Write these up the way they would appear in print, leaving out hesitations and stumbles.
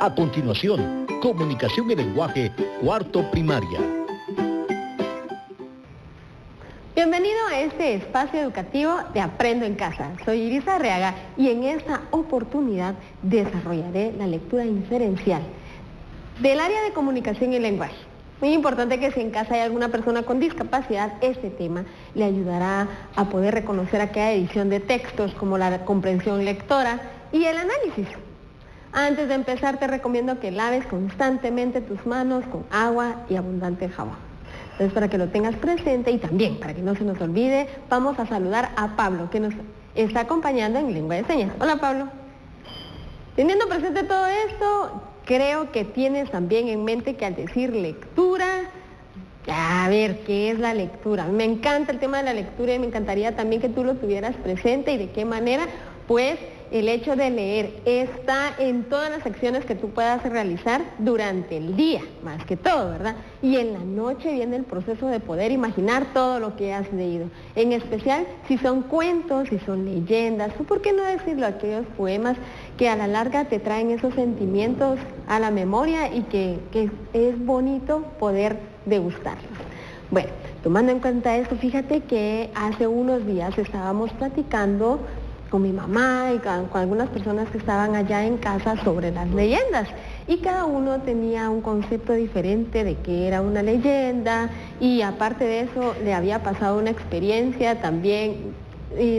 A continuación, comunicación y lenguaje, cuarto primaria. Bienvenido a este espacio educativo de Aprendo en Casa. Soy Iris Arriaga y en esta oportunidad desarrollaré la lectura inferencial del área de comunicación y lenguaje. Muy importante que si en casa hay alguna persona con discapacidad, este tema le ayudará a poder reconocer aquella edición de textos como la comprensión lectora y el análisis. Antes de empezar te recomiendo que laves constantemente tus manos con agua y abundante jabón. Entonces, para que lo tengas presente y también para que no se nos olvide, vamos a saludar a Pablo, que nos está acompañando en lengua de señas. Hola, Pablo. Teniendo presente todo esto, creo que tienes también en mente que al decir lectura, a ver, ¿qué es la lectura? Me encanta el tema de la lectura y me encantaría también que tú lo tuvieras presente y de qué manera, pues el hecho de leer está en todas las acciones que tú puedas realizar durante el día, más que todo, ¿verdad? Y en la noche viene el proceso de poder imaginar todo lo que has leído, en especial si son cuentos, si son leyendas, o por qué no decirlo, aquellos poemas que a la larga te traen esos sentimientos a la memoria y que es bonito poder degustarlos. Bueno, tomando en cuenta esto, fíjate que hace unos días estábamos platicando con mi mamá y con algunas personas que estaban allá en casa sobre las leyendas y cada uno tenía un concepto diferente de qué era una leyenda y aparte de eso le había pasado una experiencia también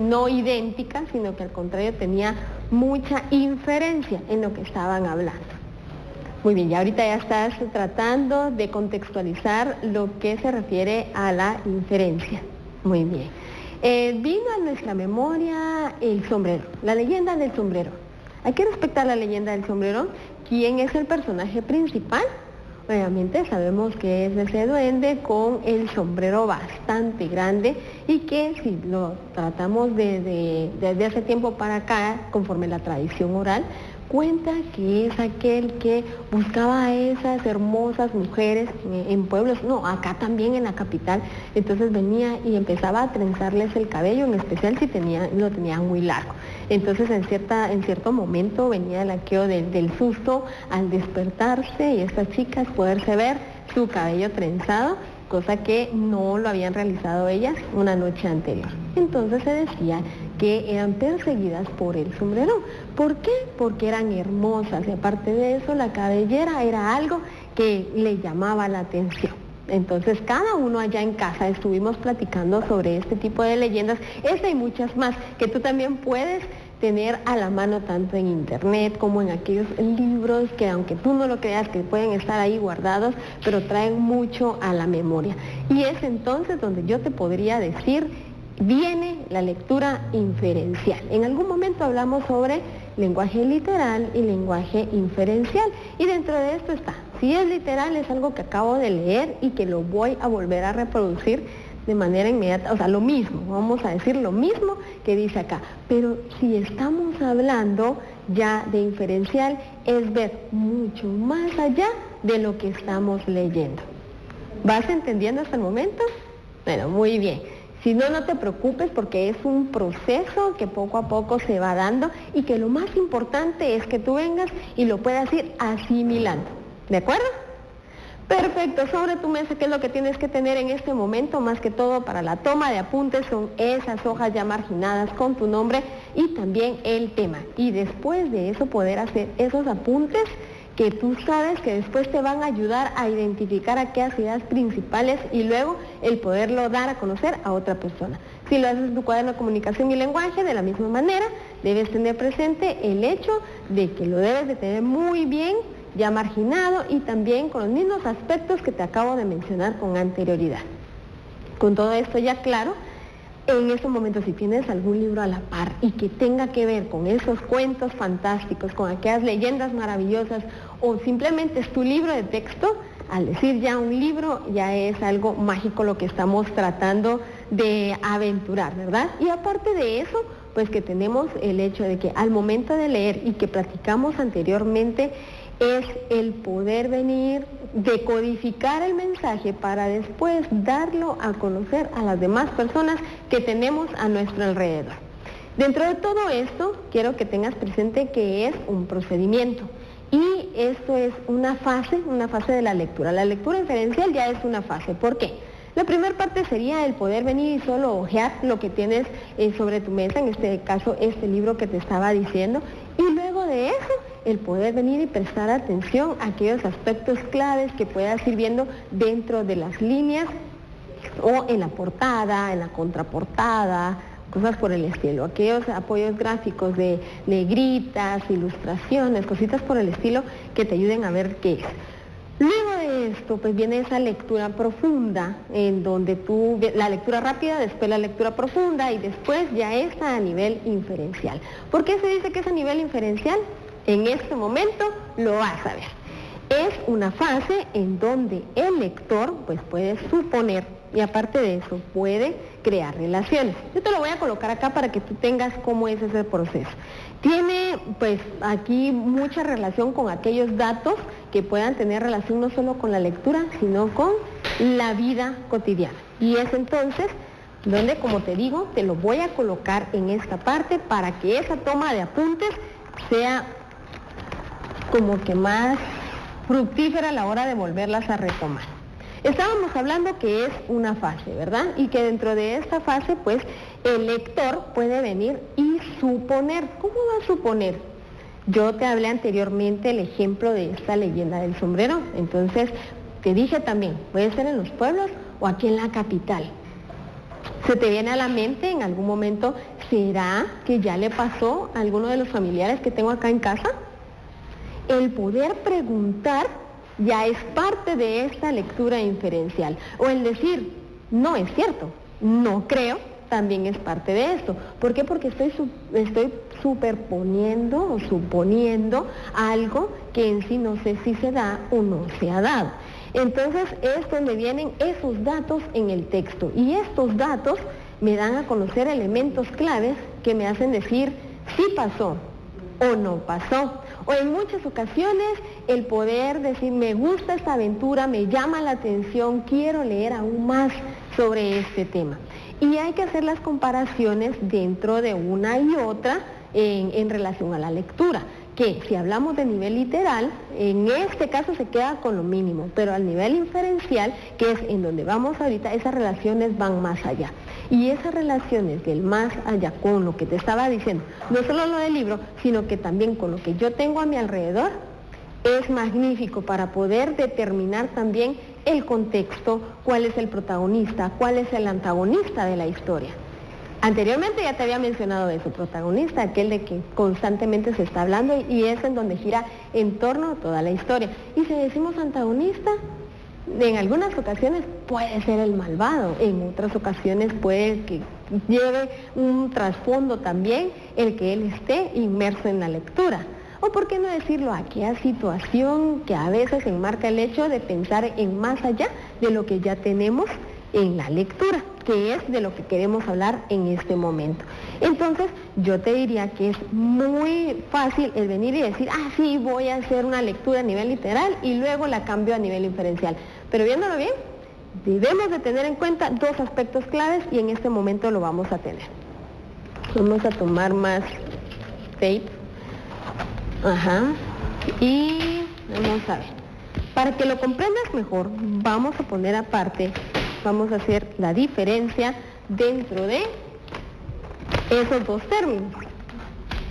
no idéntica, sino que al contrario tenía mucha inferencia en lo que estaban hablando. Muy bien, ya ahorita ya estás tratando de contextualizar lo que se refiere a la inferencia. Muy bien. Vino a nuestra memoria el sombrero, la leyenda del sombrero. ¿A qué respecta a la leyenda del sombrero? ¿Quién es el personaje principal? Obviamente sabemos que es ese duende con el sombrero bastante grande y que si lo tratamos desde hace tiempo para acá, conforme la tradición oral, cuenta que es aquel que buscaba a esas hermosas mujeres en pueblos, no, acá también en la capital, entonces venía y empezaba a trenzarles el cabello, en especial si lo tenían muy largo. Entonces en cierto momento venía el aqueo del susto al despertarse y estas chicas poderse ver su cabello trenzado, cosa que no lo habían realizado ellas una noche anterior. Entonces se decía que eran perseguidas por el sombrero. ¿Por qué? Porque eran hermosas y aparte de eso la cabellera era algo que le llamaba la atención. Entonces cada uno allá en casa estuvimos platicando sobre este tipo de leyendas, esta y muchas más que tú también puedes tener a la mano tanto en internet como en aquellos libros que aunque tú no lo creas que pueden estar ahí guardados, pero traen mucho a la memoria. Y es entonces donde yo te podría decir, viene la lectura inferencial. En algún momento hablamos sobre lenguaje literal y lenguaje inferencial y dentro de esto está, si es literal es algo que acabo de leer y que lo voy a volver a reproducir de manera inmediata, o sea, lo mismo, vamos a decir lo mismo que dice acá, pero si estamos hablando ya de inferencial es ver mucho más allá de lo que estamos leyendo. ¿Vas entendiendo hasta el momento? Bueno, muy bien. Si no, no te preocupes porque es un proceso que poco a poco se va dando y que lo más importante es que tú vengas y lo puedas ir asimilando. ¿De acuerdo? Perfecto. Sobre tu mesa, ¿qué es lo que tienes que tener en este momento? Más que todo para la toma de apuntes son esas hojas ya marginadas con tu nombre y también el tema. Y después de eso poder hacer esos apuntes que tú sabes que después te van a ayudar a identificar aquellas ideas principales y luego el poderlo dar a conocer a otra persona. Si lo haces en tu cuaderno de comunicación y lenguaje, de la misma manera, debes tener presente el hecho de que lo debes de tener muy bien ya marginado y también con los mismos aspectos que te acabo de mencionar con anterioridad. Con todo esto ya claro, en estos momentos si tienes algún libro a la par y que tenga que ver con esos cuentos fantásticos, con aquellas leyendas maravillosas o simplemente es tu libro de texto, al decir ya un libro ya es algo mágico lo que estamos tratando de aventurar, ¿verdad? Y aparte de eso, pues que tenemos el hecho de que al momento de leer y que platicamos anteriormente, es el poder venir, decodificar el mensaje para después darlo a conocer a las demás personas que tenemos a nuestro alrededor. Dentro de todo esto, quiero que tengas presente que es un procedimiento y esto es una fase de la lectura. La lectura inferencial ya es una fase. ¿Por qué? La primera parte sería el poder venir y solo hojear lo que tienes sobre tu mesa, en este caso este libro que te estaba diciendo, y luego de eso el poder venir y prestar atención a aquellos aspectos claves que puedas ir viendo dentro de las líneas o en la portada, en la contraportada, cosas por el estilo, aquellos apoyos gráficos de negritas, ilustraciones, cositas por el estilo que te ayuden a ver qué es. Luego de esto, pues viene esa lectura profunda, en donde la lectura rápida, después la lectura profunda y después ya está a nivel inferencial. ¿Por qué se dice que es a nivel inferencial? En este momento lo vas a ver. Es una fase en donde el lector pues puede suponer y aparte de eso puede crear relaciones. Yo te lo voy a colocar acá para que tú tengas cómo es ese proceso. Tiene pues aquí mucha relación con aquellos datos que puedan tener relación no solo con la lectura, sino con la vida cotidiana. Y es entonces donde, como te digo, te lo voy a colocar en esta parte para que esa toma de apuntes sea como que más fructífera a la hora de volverlas a retomar. Estábamos hablando que es una fase, ¿verdad? Y que dentro de esta fase, pues, el lector puede venir y suponer. ¿Cómo va a suponer? Yo te hablé anteriormente el ejemplo de esta leyenda del sombrero. Entonces, te dije también, puede ser en los pueblos o aquí en la capital. ¿Se te viene a la mente en algún momento, será que ya le pasó a alguno de los familiares que tengo acá en casa? El poder preguntar ya es parte de esta lectura inferencial. O el decir, no es cierto, no creo, también es parte de esto. ¿Por qué? Porque estoy superponiendo o suponiendo algo que en sí no sé si se da o no se ha dado. Entonces es donde vienen esos datos en el texto. Y estos datos me dan a conocer elementos claves que me hacen decir sí pasó o no pasó. O en muchas ocasiones el poder decir, me gusta esta aventura, me llama la atención, quiero leer aún más sobre este tema. Y hay que hacer las comparaciones dentro de una y otra en relación a la lectura, que si hablamos de nivel literal, en este caso se queda con lo mínimo, pero al nivel inferencial, que es en donde vamos ahorita, esas relaciones van más allá. Y esas relaciones del más allá con lo que te estaba diciendo, no solo lo del libro, sino que también con lo que yo tengo a mi alrededor, es magnífico para poder determinar también el contexto, cuál es el protagonista, cuál es el antagonista de la historia. Anteriormente ya te había mencionado de su protagonista, aquel de que constantemente se está hablando y es en donde gira en torno a toda la historia. Y si decimos antagonista, en algunas ocasiones puede ser el malvado, en otras ocasiones puede que lleve un trasfondo también el que él esté inmerso en la lectura. O por qué no decirlo, aquella situación que a veces enmarca el hecho de pensar en más allá de lo que ya tenemos en la lectura, que es de lo que queremos hablar en este momento. Entonces, yo te diría que es muy fácil el venir y decir, sí, voy a hacer una lectura a nivel literal y luego la cambio a nivel inferencial. Pero viéndolo bien, debemos de tener en cuenta dos aspectos claves y en este momento lo vamos a tener. Vamos a tomar más tape. Y vamos a ver. Para que lo comprendas mejor, vamos a poner aparte, vamos a hacer la diferencia dentro de esos dos términos.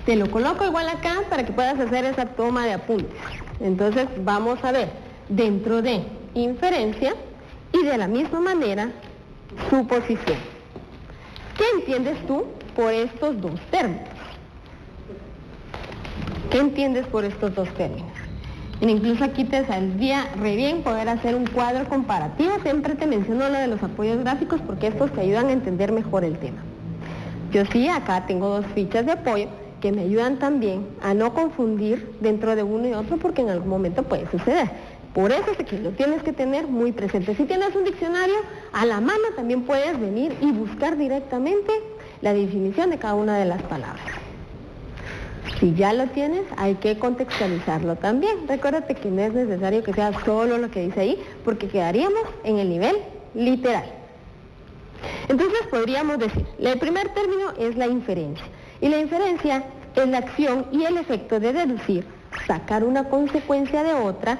Te lo coloco igual acá para que puedas hacer esa toma de apuntes. Entonces vamos a ver dentro de inferencia y de la misma manera suposición. ¿Qué entiendes tú por estos dos términos? ¿Qué entiendes por estos dos términos? Incluso aquí te saldría re bien poder hacer un cuadro comparativo. Siempre te menciono lo de los apoyos gráficos porque estos te ayudan a entender mejor el tema. Yo sí, acá tengo dos fichas de apoyo que me ayudan también a no confundir dentro de uno y otro porque en algún momento puede suceder. Por eso es que lo tienes que tener muy presente. Si tienes un diccionario a la mano, también puedes venir y buscar directamente la definición de cada una de las palabras. Si ya lo tienes, hay que contextualizarlo también. Recuérdate que no es necesario que sea solo lo que dice ahí, porque quedaríamos en el nivel literal. Entonces podríamos decir, el primer término es la inferencia. Y la inferencia es la acción y el efecto de deducir sacar una consecuencia de otra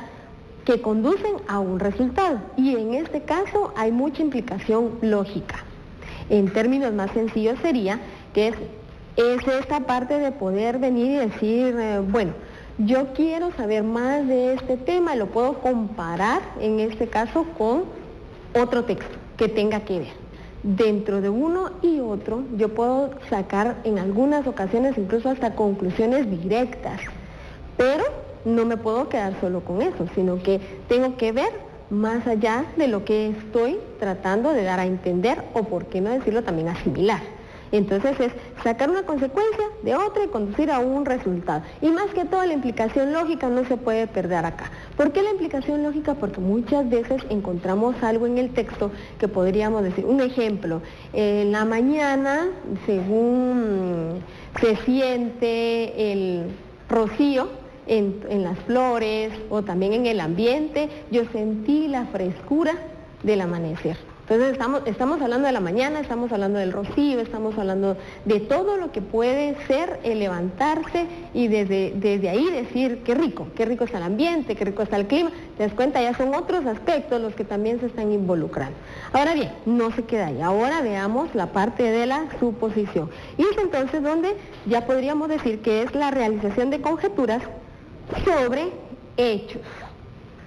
que conducen a un resultado. Y en este caso hay mucha implicación lógica. En términos más sencillos sería que es esta parte de poder venir y decir, bueno, yo quiero saber más de este tema, lo puedo comparar en este caso con otro texto que tenga que ver. Dentro de uno y otro yo puedo sacar en algunas ocasiones incluso hasta conclusiones directas, pero no me puedo quedar solo con eso, sino que tengo que ver más allá de lo que estoy tratando de dar a entender, o por qué no decirlo también asimilar. Entonces es sacar una consecuencia de otra y conducir a un resultado. Y más que todo la implicación lógica no se puede perder acá. ¿Por qué la implicación lógica? Porque muchas veces encontramos algo en el texto que podríamos decir, un ejemplo, en la mañana, según se siente el rocío en las flores o también en el ambiente, yo sentí la frescura del amanecer. Entonces estamos hablando de la mañana, estamos hablando del rocío, estamos hablando de todo lo que puede ser el levantarse y desde ahí decir qué rico está el ambiente, qué rico está el clima. Te das cuenta, ya son otros aspectos los que también se están involucrando. Ahora bien, no se queda ahí. Ahora veamos la parte de la suposición. Y es entonces donde ya podríamos decir que es la realización de conjeturas sobre hechos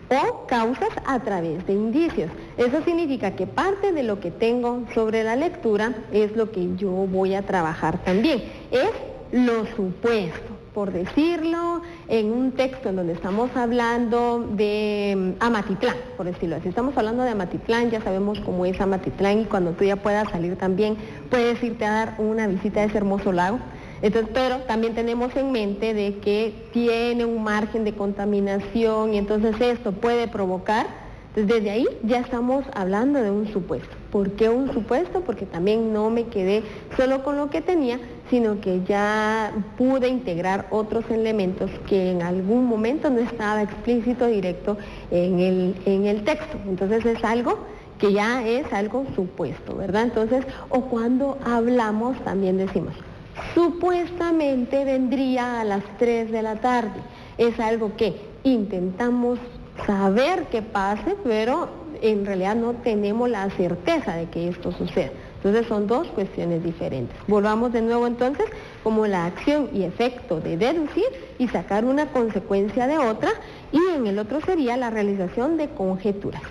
o causas a través de indicios. Eso significa que parte de lo que tengo sobre la lectura es lo que yo voy a trabajar también. Es lo supuesto, por decirlo, en un texto en donde estamos hablando de Amatitlán, por decirlo así. Estamos hablando de Amatitlán, ya sabemos cómo es Amatitlán y cuando tú ya puedas salir también puedes irte a dar una visita a ese hermoso lago. Entonces, pero también tenemos en mente de que tiene un margen de contaminación y entonces esto puede provocar, entonces desde ahí ya estamos hablando de un supuesto. ¿Por qué un supuesto? Porque también no me quedé solo con lo que tenía, sino que ya pude integrar otros elementos que en algún momento no estaba explícito, directo en el texto. Entonces es algo que ya es algo supuesto, ¿verdad? Entonces, o cuando hablamos también decimos, supuestamente vendría a las 3 de la tarde. Es algo que intentamos saber que pase, pero en realidad no tenemos la certeza de que esto suceda. Entonces son dos cuestiones diferentes. Volvamos de nuevo entonces como la acción y efecto de deducir y sacar una consecuencia de otra, y en el otro sería la realización de conjeturas.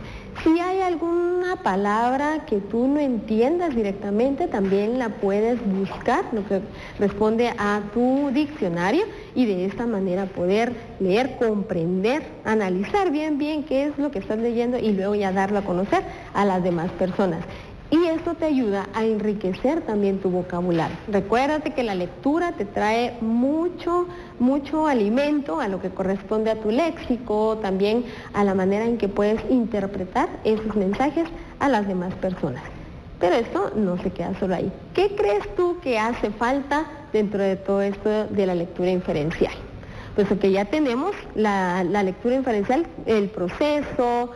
Si hay alguna palabra que tú no entiendas directamente, también la puedes buscar, lo que responde a tu diccionario, y de esta manera poder leer, comprender, analizar bien qué es lo que estás leyendo y luego ya darlo a conocer a las demás personas. Y esto te ayuda a enriquecer también tu vocabulario. Recuérdate que la lectura te trae mucho alimento a lo que corresponde a tu léxico, también a la manera en que puedes interpretar esos mensajes a las demás personas. Pero esto no se queda solo ahí. ¿Qué crees tú que hace falta dentro de todo esto de la lectura inferencial? Pues que ya tenemos la lectura inferencial, el proceso,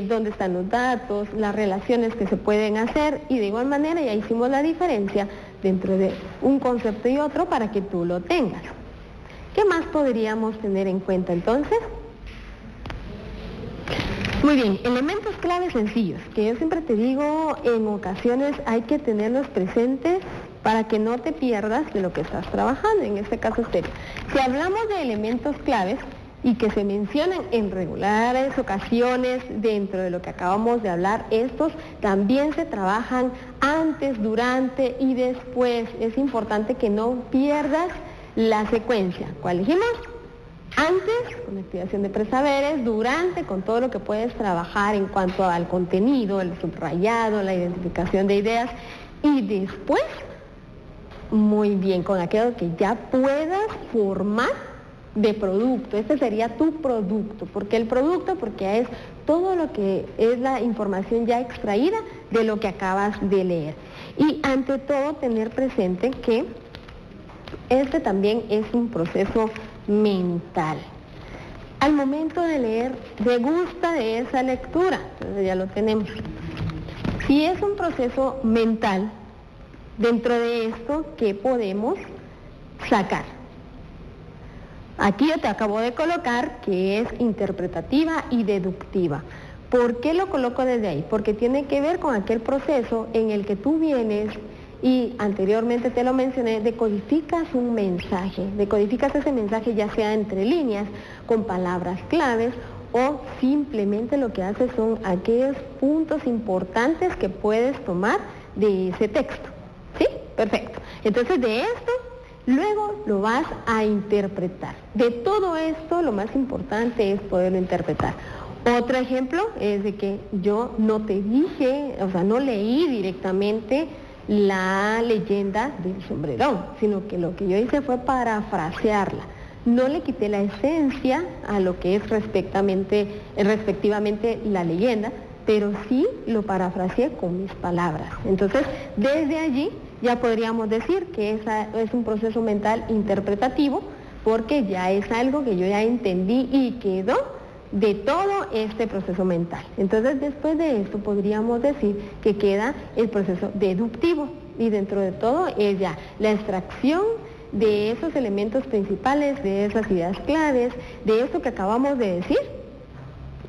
dónde están los datos, las relaciones que se pueden hacer, y de igual manera ya hicimos la diferencia dentro de un concepto y otro para que tú lo tengas. ¿Qué más podríamos tener en cuenta entonces? Muy bien, elementos clave sencillos, que yo siempre te digo, en ocasiones hay que tenerlos presentes para que no te pierdas de lo que estás trabajando, en este caso serio. Si hablamos de elementos claves y que se mencionan en regulares ocasiones dentro de lo que acabamos de hablar, estos también se trabajan antes, durante y después. Es importante que no pierdas la secuencia. ¿Cuál dijimos? Antes, con la activación de presaberes; durante, con todo lo que puedes trabajar en cuanto al contenido, el subrayado, la identificación de ideas; y después, muy bien, con aquello que ya puedas formar de producto. Este sería tu producto. ¿Por qué el producto? Porque es todo lo que es la información ya extraída de lo que acabas de leer. Y ante todo, tener presente que este también es un proceso mental. Al momento de leer, degusta de esa lectura. Entonces ya lo tenemos. Si es un proceso mental, dentro de esto, ¿qué podemos sacar? Aquí yo te acabo de colocar que es interpretativa y deductiva. ¿Por qué lo coloco desde ahí? Porque tiene que ver con aquel proceso en el que tú vienes y anteriormente te lo mencioné, decodificas un mensaje, decodificas ese mensaje ya sea entre líneas, con palabras claves o simplemente lo que haces son aquellos puntos importantes que puedes tomar de ese texto. ¿Sí? Perfecto. Entonces de esto luego lo vas a interpretar. De todo esto lo más importante es poderlo interpretar. Otro ejemplo es de que yo no te dije, o sea, no leí directamente la leyenda del sombrerón, sino que lo que yo hice fue parafrasearla. No le quité la esencia a lo que es respectivamente la leyenda, pero sí lo parafraseé con mis palabras. Entonces, desde allí ya podríamos decir que es un proceso mental interpretativo, porque ya es algo que yo ya entendí y quedó de todo este proceso mental. Entonces, después de esto podríamos decir que queda el proceso deductivo, y dentro de todo es ya la extracción de esos elementos principales, de esas ideas claves, de eso que acabamos de decir,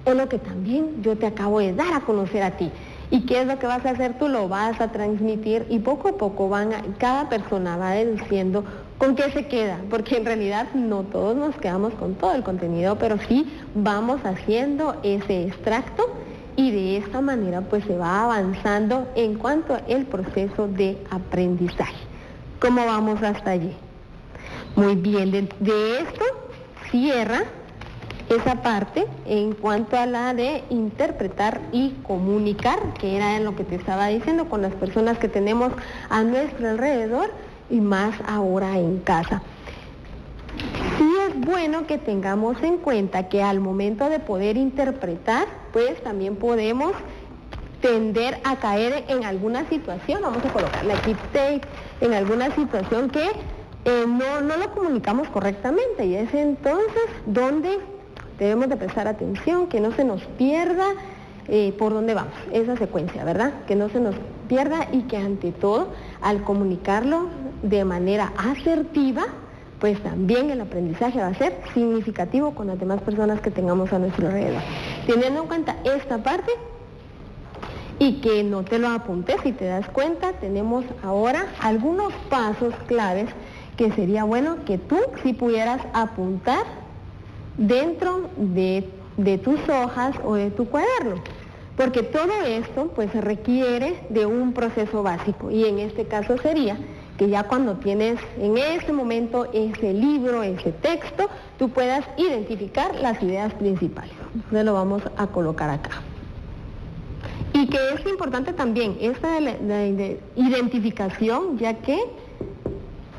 o lo que también yo te acabo de dar a conocer a ti. ¿Y qué es lo que vas a hacer? Tú lo vas a transmitir y poco a poco cada persona va deduciendo con qué se queda, porque en realidad no todos nos quedamos con todo el contenido, pero sí vamos haciendo ese extracto y de esta manera pues se va avanzando en cuanto al proceso de aprendizaje. ¿Cómo vamos hasta allí? Muy bien, de esto cierra esa parte en cuanto a la de interpretar y comunicar, que era lo que te estaba diciendo con las personas que tenemos a nuestro alrededor y más ahora en casa. Sí es bueno que tengamos en cuenta que al momento de poder interpretar, pues también podemos tender a caer en alguna situación, vamos a colocarle aquí tape, en alguna situación que no lo comunicamos correctamente, y es entonces donde debemos de prestar atención, que no se nos pierda por dónde vamos, esa secuencia, ¿verdad? Que no se nos pierda y que ante todo, al comunicarlo de manera asertiva, pues también el aprendizaje va a ser significativo con las demás personas que tengamos a nuestro alrededor. Teniendo en cuenta esta parte, y que no te lo apuntes, si te das cuenta, tenemos ahora algunos pasos claves que sería bueno que tú sí pudieras apuntar dentro de tus hojas o de tu cuaderno, porque todo esto pues requiere de un proceso básico, y en este caso sería que ya cuando tienes en ese momento ese libro, ese texto, tú puedas identificar las ideas principales. Entonces lo vamos a colocar acá. Y que es importante también esta de identificación, ya que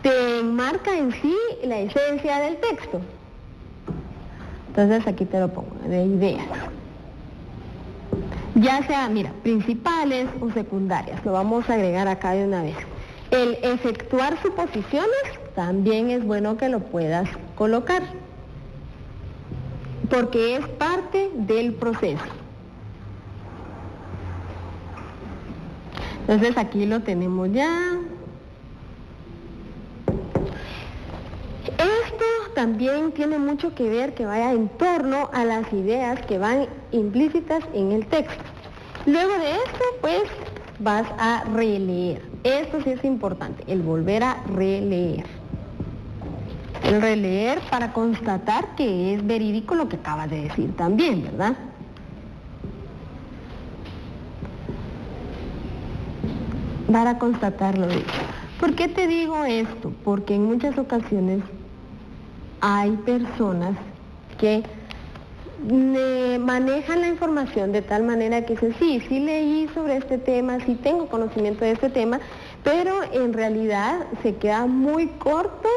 te marca en sí la esencia del texto. Entonces aquí te lo pongo, de ideas. Ya sea, mira, principales o secundarias, lo vamos a agregar acá de una vez. El efectuar suposiciones también es bueno que lo puedas colocar, porque es parte del proceso. Entonces aquí lo tenemos ya. Esto también tiene mucho que ver que vaya en torno a las ideas que van implícitas en el texto. Luego de esto, pues, vas a releer. Esto sí es importante, el volver a releer. El releer para constatar que es verídico lo que acabas de decir también, ¿verdad? Para constatarlo. ¿Por qué te digo esto? Porque en muchas ocasiones hay personas que manejan la información de tal manera que dicen, sí leí sobre este tema, sí tengo conocimiento de este tema, pero en realidad se queda muy corto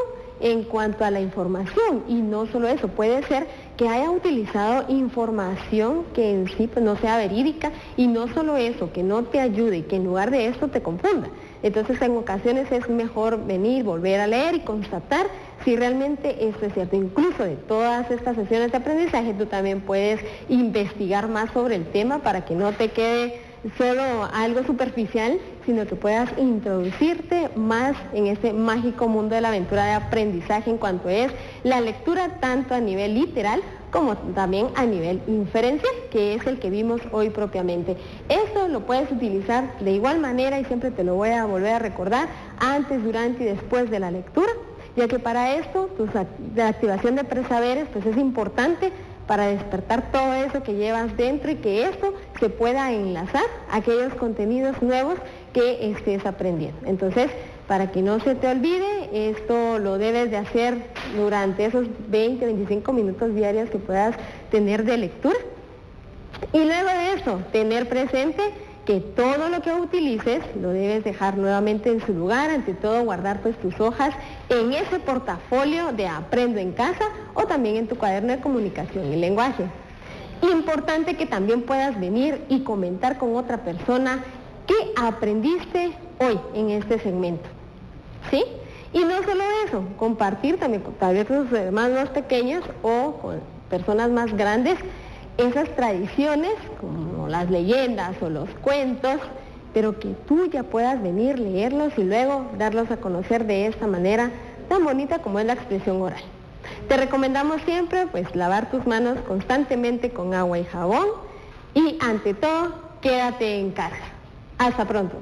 en cuanto a la información. Y no solo eso, puede ser que haya utilizado información que en sí pues, no sea verídica, y no solo eso, que no te ayude y que en lugar de esto te confunda. Entonces en ocasiones es mejor venir, volver a leer y constatar si realmente esto es cierto. Incluso de todas estas sesiones de aprendizaje tú también puedes investigar más sobre el tema para que no te quede solo algo superficial, sino que puedas introducirte más en ese mágico mundo de la aventura de aprendizaje en cuanto es la lectura tanto a nivel literal como también a nivel inferencial, que es el que vimos hoy propiamente. Esto lo puedes utilizar de igual manera y siempre te lo voy a volver a recordar antes, durante y después de la lectura, ya que para esto la activación de presaberes pues es importante para despertar todo eso que llevas dentro y que esto se pueda enlazar a aquellos contenidos nuevos que estés aprendiendo. Entonces, para que no se te olvide, esto lo debes de hacer durante esos 20, 25 minutos diarios que puedas tener de lectura. Y luego de eso, tener presente que todo lo que utilices lo debes dejar nuevamente en su lugar, ante todo guardar pues tus hojas en ese portafolio de Aprendo en Casa o también en tu cuaderno de comunicación y lenguaje. Importante que también puedas venir y comentar con otra persona qué aprendiste hoy en este segmento, ¿sí? Y no solo eso, compartir también tal vez con tus hermanos pequeños o con personas más grandes esas tradiciones como las leyendas o los cuentos, pero que tú ya puedas venir, leerlos y luego darlos a conocer de esta manera tan bonita como es la expresión oral. Te recomendamos siempre pues lavar tus manos constantemente con agua y jabón y ante todo quédate en casa. Hasta pronto.